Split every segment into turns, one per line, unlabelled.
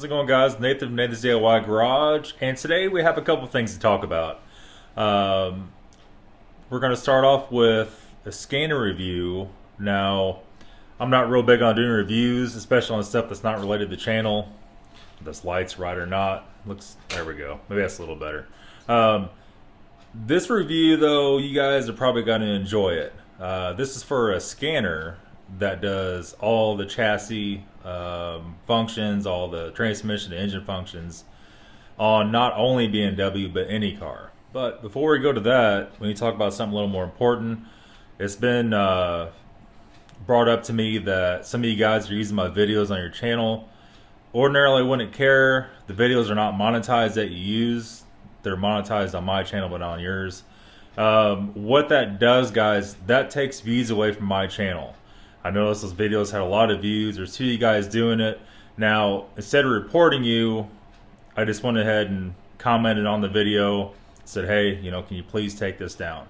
it going, guys? Nathan from Nathan's DIY Garage, and today we have a couple things to talk about. We're going to start off with a scanner review. Now, I'm not real big on doing reviews, especially on stuff that's not related to the channel. This light's right or not. There we go. Maybe that's a little better. This review, though, you guys are probably going to enjoy it. This is for a scanner that does all the chassis functions, all the transmission and engine functions on not only BMW but any car. But before we go to that, we need to talk about something a little more important. It's been brought up to me that some of you guys are using my videos on your channel. Ordinarily, I wouldn't care. The videos are not monetized that you use. They're monetized on my channel but not on yours. What that does, guys, that takes views away from my channel. I noticed those videos had a lot of views. There's two of you guys doing it. Now, instead of reporting you, I just went ahead and commented on the video, said, hey, can you please take this down?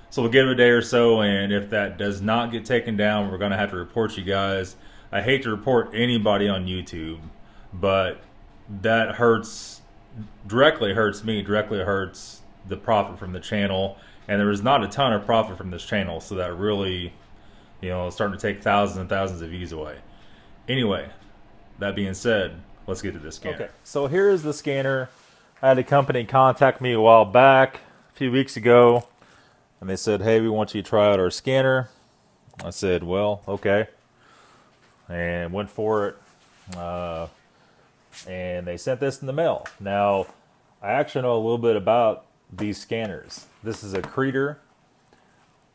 So we'll give it a day or so, and if that does not get taken down, we're going to have to report you guys. I hate to report anybody on YouTube, but that directly hurts me, directly hurts the profit from the channel, and there is not a ton of profit from this channel, so that really, starting to take thousands and thousands of views away. Anyway, that being said, let's get to this scanner. Okay, so here's the scanner. I had a company contact me a while back, a few weeks ago, and they said, hey, we want you to try out our scanner. I said, well, okay, and went for it. And they sent this in the mail. Now, I actually know a little bit about these scanners. This is a Creader.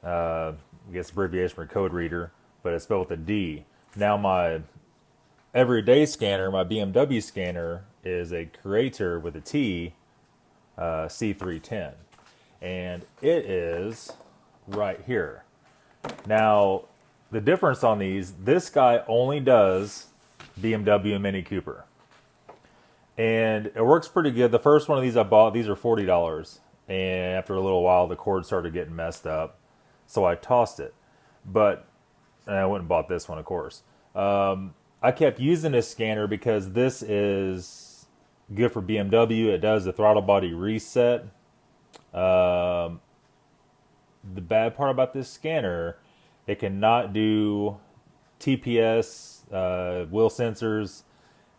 I guess abbreviation for code reader, but it's spelled with a D. Now, my everyday scanner, my BMW scanner, is a Creator with a T, C310. And it is right here. Now, the difference on these, this guy only does BMW and Mini Cooper. And it works pretty good. The first one of these I bought, these are $40. And after a little while, the cord started getting messed up. So I tossed it. And I went and bought this one, of course. I kept using this scanner because this is good for BMW. It does the throttle body reset. The bad part about this scanner, it cannot do TPS, wheel sensors.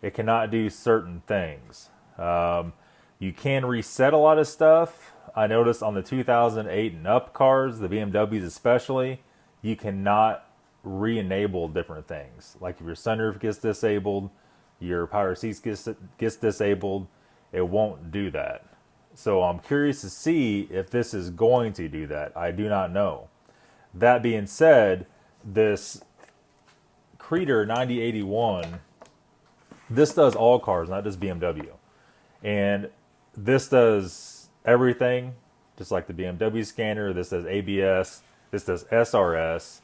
It cannot do certain things. You can reset a lot of stuff. I noticed on the 2008 and up cars, the BMWs especially, you cannot re-enable different things. Like if your sunroof gets disabled, your power seats gets disabled, it won't do that. So I'm curious to see if this is going to do that. I do not know. That being said, this Creader 9081, this does all cars, not just BMW. And this does everything, just like the BMW scanner. This does ABS, this does SRS,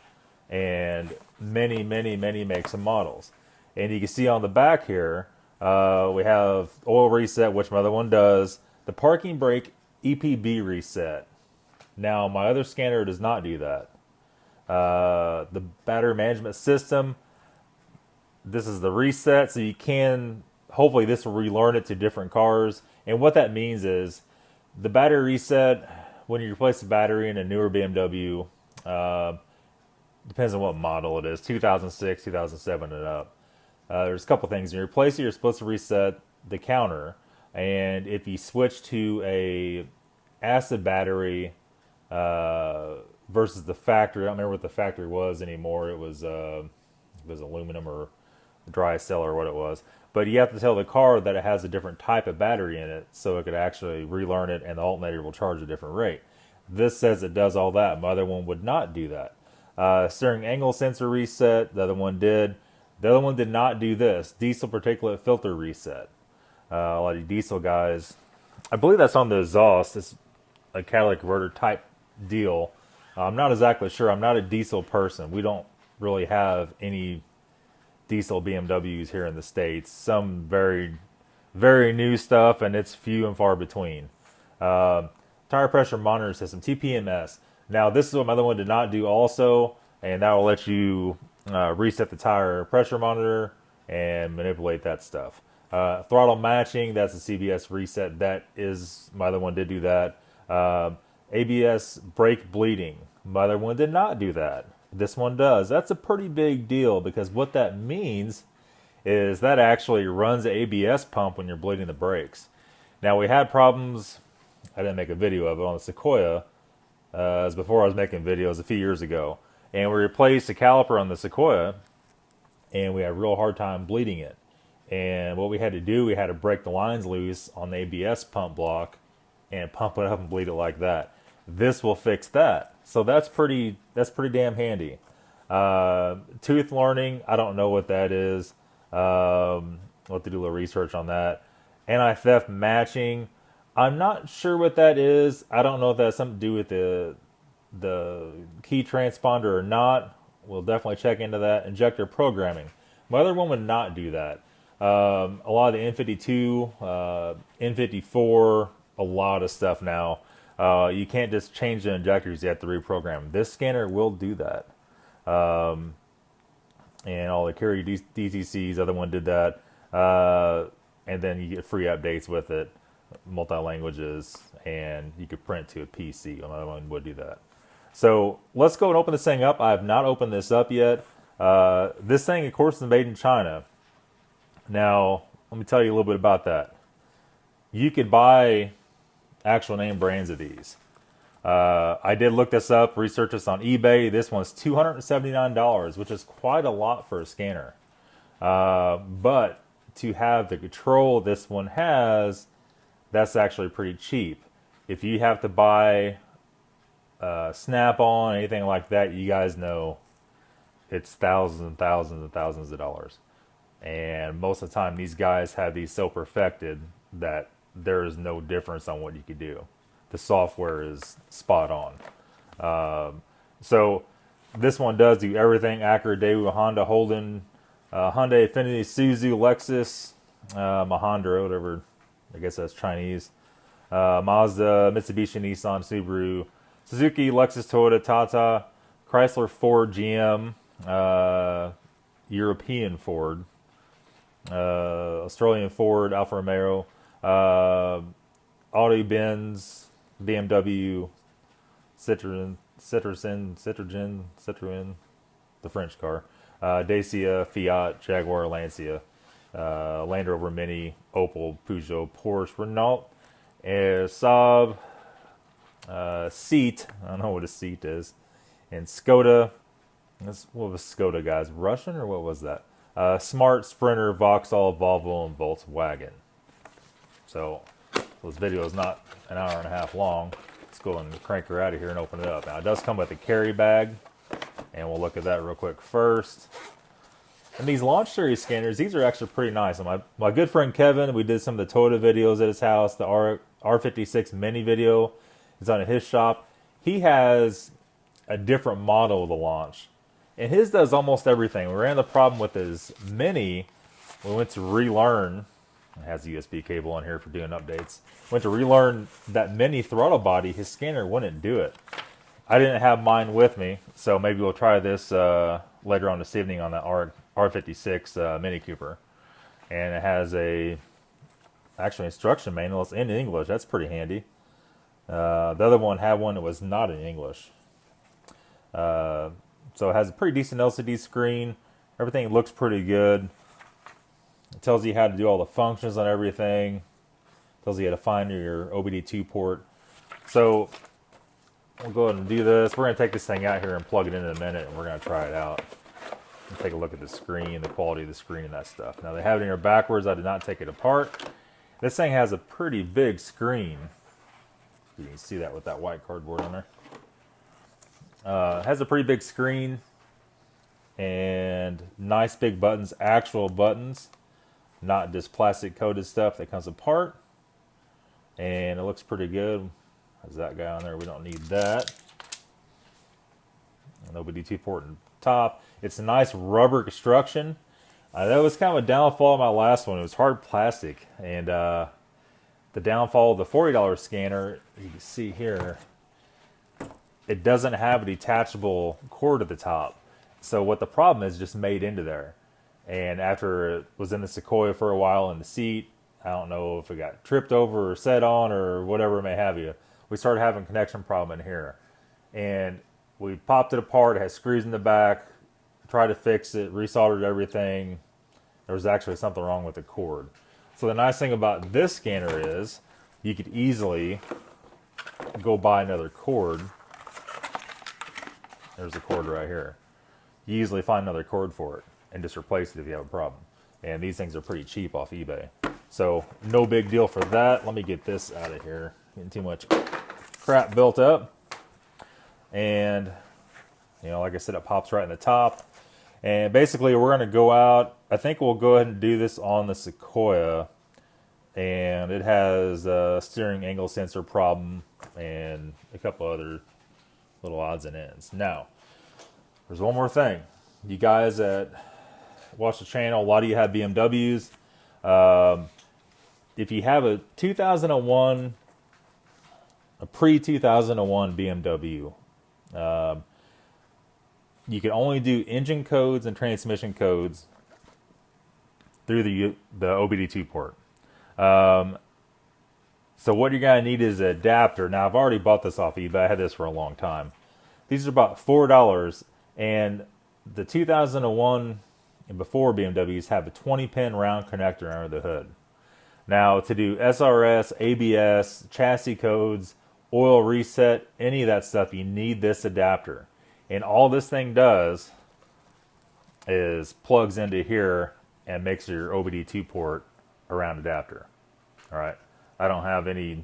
and many, many, many makes and models. And you can see on the back here, we have oil reset, which my other one does. The parking brake EPB reset. Now, my other scanner does not do that. The battery management system, this is the reset, so you can, hopefully this will relearn it to different cars. And what that means is, the battery reset, when you replace the battery in a newer BMW, depends on what model it is, 2006, 2007 and up. There's a couple things. When you replace it, you're supposed to reset the counter. And if you switch to a acid battery versus the factory, I don't remember what the factory was anymore. It was aluminum or dry cell or what it was. But you have to tell the car that it has a different type of battery in it so it could actually relearn it and the alternator will charge a different rate. This says it does all that. My other one would not do that. Steering angle sensor reset, the other one did. The other one did not do this. Diesel particulate filter reset. A lot of diesel guys, I believe that's on the exhaust. It's a catalytic converter type deal. I'm not exactly sure. I'm not a diesel person. We don't really have any diesel BMWs here in the States. Some very, very new stuff, and it's few and far between. Tire pressure monitor system, Tpms. Now, this is what my other one did not do also, and that will let you reset the tire pressure monitor and manipulate that stuff. Throttle matching, that's a CBS reset. That is, my other one did do that. ABS brake bleeding, my other one did not do that. This one does. That's a pretty big deal, because what that means is that actually runs the ABS pump when you're bleeding the brakes. Now, we had problems, I didn't make a video of it, on the Sequoia, as before I was making videos a few years ago. And we replaced the caliper on the Sequoia, and we had a real hard time bleeding it. And what we had to do, we had to break the lines loose on the ABS pump block and pump it up and bleed it like that. This will fix that. So that's pretty damn handy. Tooth learning, I don't know what that is. We'll have to do a little research on that. Anti-theft matching, I'm not sure what that is. I don't know if that has something to do with the key transponder or not. We'll definitely check into that. Injector programming, my other one would not do that. A lot of the N52, N54, a lot of stuff now. You can't just change the injectors, you have to reprogram. This scanner will do that. And all the carry DTCs, other one did that. And then you get free updates with it, multi-languages, and you could print to a PC. Another one would do that. So let's go and open this thing up. I have not opened this up yet. This thing, of course, is made in China. Now, let me tell you a little bit about that. You could buy actual name brands of these. I did look this up, research this on eBay. This one's $279, which is quite a lot for a scanner. But to have the control this one has, that's actually pretty cheap. If you have to buy Snap-on, anything like that, you guys know it's thousands and thousands and thousands of dollars. And most of the time, these guys have these so perfected that there is no difference on what you could do. The software is spot on. So this one does do everything. Acura, Daewoo, Honda, Holden, Hyundai, Infiniti, Suzuki, Lexus, Mahindra, whatever. I guess that's Chinese. Mazda, Mitsubishi, Nissan, Subaru, Suzuki, Lexus, Toyota, Tata, Chrysler, Ford, GM, European Ford, Australian Ford, Alfa Romeo, Audi, Benz, BMW, Citroen, the French car, Dacia, Fiat, Jaguar, Lancia, Land Rover Mini, Opel, Peugeot, Porsche, Renault, Saab, Seat, I don't know what a Seat is, and Skoda. What was Skoda, guys? Russian or what was that? Smart, Sprinter, Vauxhall, Volvo, and Volkswagen. So this video is not an hour and a half long. Let's go and crank her out of here and open it up. Now it does come with a carry bag, and we'll look at that real quick first. And these Launch Series scanners, these are actually pretty nice. And my good friend Kevin, we did some of the Toyota videos at his house. The R56 Mini video is on at his shop. He has a different model of the Launch, and his does almost everything. We ran the problem with his Mini. We went to relearn. It has a USB cable on here for doing updates. Went to relearn that Mini throttle body. His scanner wouldn't do it. I didn't have mine with me, so maybe we'll try this later on this evening on that R56 Mini Cooper. And it has actually instruction manual. It's in English. That's pretty handy. The other one had one that was not in English. So it has a pretty decent LCD screen. Everything looks pretty good. It tells you how to do all the functions on everything. It tells you how to find your OBD2 port. So we'll go ahead and do this. We're going to take this thing out here and plug it in a minute, and we're going to try it out. And take a look at the screen, the quality of the screen and that stuff. Now they have it in here backwards. I did not take it apart. This thing has a pretty big screen. You can see that with that white cardboard on there. It has a pretty big screen and nice big buttons, actual buttons, not just plastic coated stuff that comes apart. And it looks pretty good. Has that guy on there? We don't need that. An OBD2 port on top. It's a nice rubber construction. That was kind of a downfall of my last one. It was hard plastic, and the downfall of the $40 scanner, you can see here, it doesn't have a detachable cord at the top. So what the problem is just made into there. And after it was in the Sequoia for a while in the seat, I don't know if it got tripped over or set on or whatever it may have you, we started having a connection problem in here. And we popped it apart. It had screws in the back, tried to fix it, resoldered everything. There was actually something wrong with the cord. So the nice thing about this scanner is you could easily go buy another cord. There's the cord right here. You easily find another cord for it and just replace it if you have a problem. And these things are pretty cheap off eBay. So no big deal for that. Let me get this out of here. Getting too much crap built up. And, you know, like I said, it pops right in the top. And basically we're going to go out. I think we'll go ahead and do this on the Sequoia. And it has a steering angle sensor problem and a couple other little odds and ends. Now, there's one more thing. You guys that watch the channel, a lot of you have BMWs. If you have a 2001, a pre-2001 BMW, you can only do engine codes and transmission codes through the OBD2 port. So what you're going to need is an adapter. Now, I've already bought this off eBay. I had this for a long time. These are about $4, and the 2001 and before BMWs have a 20-pin round connector under the hood. Now, to do SRS, ABS, chassis codes, oil reset, any of that stuff, you need this adapter. And all this thing does is plugs into here and makes your OBD2 port a round adapter. All right. I don't have any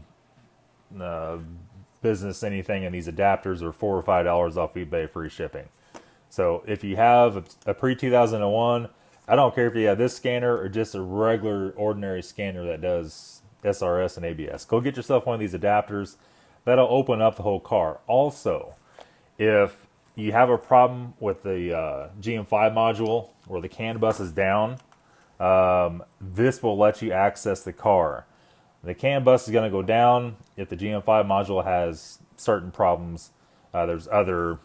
business anything in these adapters. Are $4 or $5 off eBay, free shipping. So if you have a pre-2001, I don't care if you have this scanner or just a regular ordinary scanner that does SRS and ABS. Go get yourself one of these adapters. That'll open up the whole car. Also, if you have a problem with the GM5 module where the CAN bus is down, this will let you access the car. The CAN bus is going to go down if the GM5 module has certain problems. There's other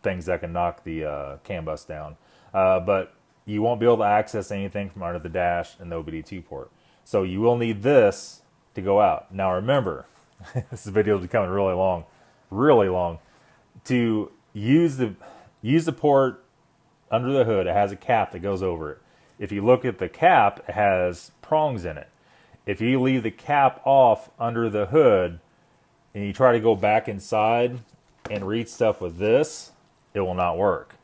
things that can knock the CAN bus down. But you won't be able to access anything from under the dash and the OBD2 port. So you will need this to go out. Now remember, this video is becoming really long. To use the port under the hood, it has a cap that goes over it. If you look at the cap, it has prongs in it. If you leave the cap off under the hood and you try to go back inside and read stuff with this, it will not work.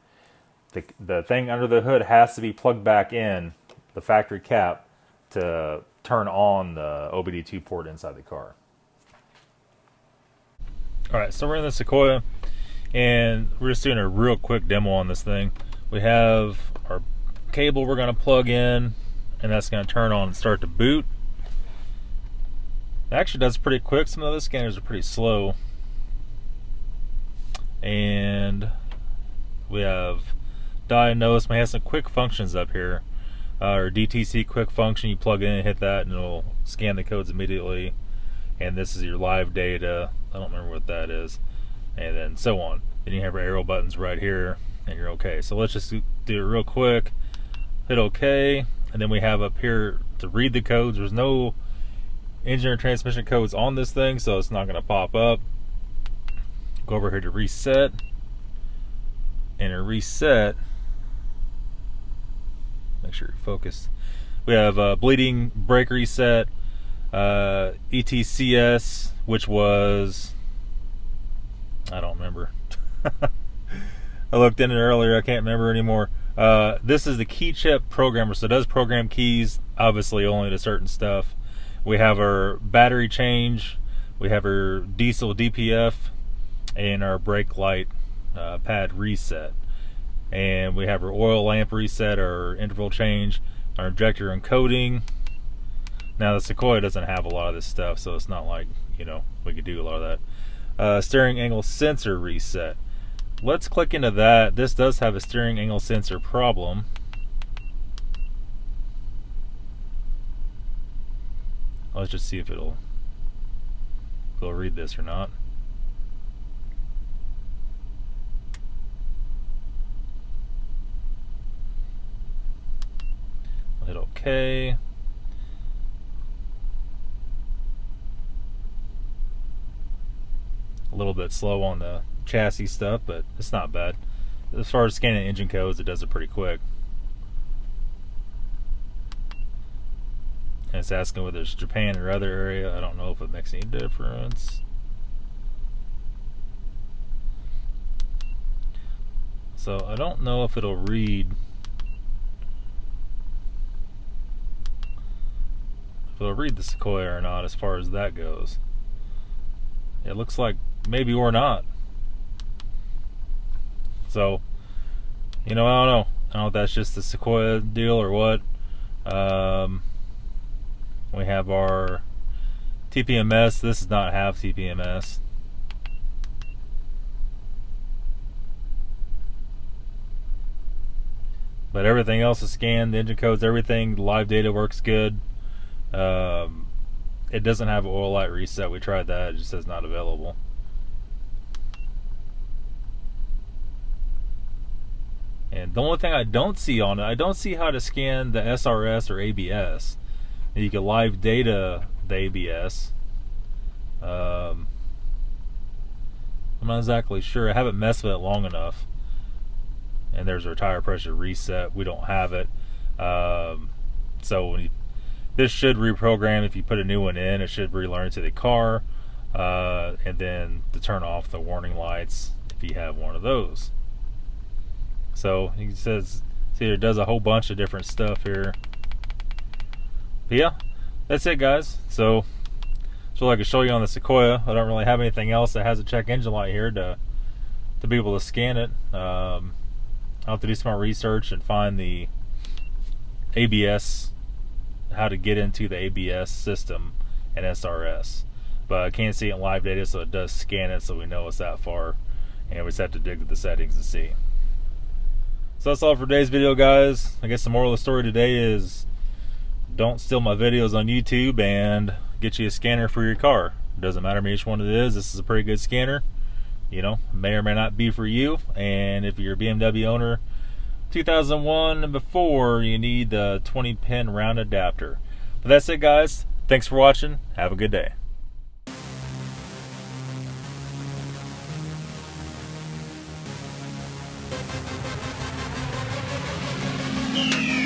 The thing under the hood has to be plugged back in, the factory cap, to turn on the OBD2 port inside the car. Alright, so we're in the Sequoia and we're just doing a real quick demo on this thing. We have our cable we're going to plug in, and that's going to turn on and start to boot. It actually does pretty quick. Some of the scanners are pretty slow. And we have diagnose. We have some quick functions up here. Our DTC quick function, you plug in and hit that and it'll scan the codes immediately. And this is your live data. I don't remember what that is. And then so on. Then you have your arrow buttons right here and you're okay. So let's just do it real quick. Hit OK. And then we have up here to read the codes. There's no engine or transmission codes on this thing, so it's not going to pop up. Go over here to reset, and in reset, make sure you're focused. We have bleeding brake reset, ETCS, which was, I don't remember. I looked in it earlier, I can't remember anymore. This is the key chip programmer, so it does program keys, obviously only to certain stuff. We have our battery change, we have our diesel DPF, and our brake light pad reset. And we have our oil lamp reset, our interval change, our injector encoding. Now the Sequoia doesn't have a lot of this stuff, so it's not like, you know, we could do a lot of that. Steering angle sensor reset. Let's click into that. This does have a steering angle sensor problem. Let's just see if it'll read this or not. okay. A little bit slow on the chassis stuff, but it's not bad. As far as scanning engine codes, it does it pretty quick. And it's asking whether it's Japan or other area. I don't know if it makes any difference. So I don't know if it'll read. If it'll read the Sequoia or not as far as that goes. It looks like maybe or not. So, you know, I don't know. I don't know if that's just the Sequoia deal or what. We have our Tpms. This does not have Tpms. But everything else is scanned. The engine codes, everything. The live data works good. It doesn't have oil light reset. We tried that. It just says not available. And the only thing I don't see on it, I don't see how to scan the SRS or ABS. And you can live data the ABS. I'm not exactly sure. I haven't messed with it long enough. And there's our tire pressure reset. We don't have it. So when this should reprogram. If you put a new one in, it should relearn to the car. And then to turn off the warning lights if you have one of those. So he says, see, it does a whole bunch of different stuff here. But yeah, that's it, guys. So I can show you on the Sequoia. I don't really have anything else that has a check engine light here to be able to scan it. I'll have to do some more research and find the ABS, how to get into the ABS system and SRS. But I can't see it in live data, so it does scan it, so we know it's that far. And we just have to dig to the settings to see. So that's all for today's video, guys. I guess the moral of the story today is don't steal my videos on YouTube, and get you a scanner for your car. It doesn't matter to me which one it is. This is a pretty good scanner. You know, may or may not be for you. And if you're a BMW owner 2001 and before, you need the 20-pin round adapter. But that's it, guys. Thanks for watching. Have a good day.
Yeah.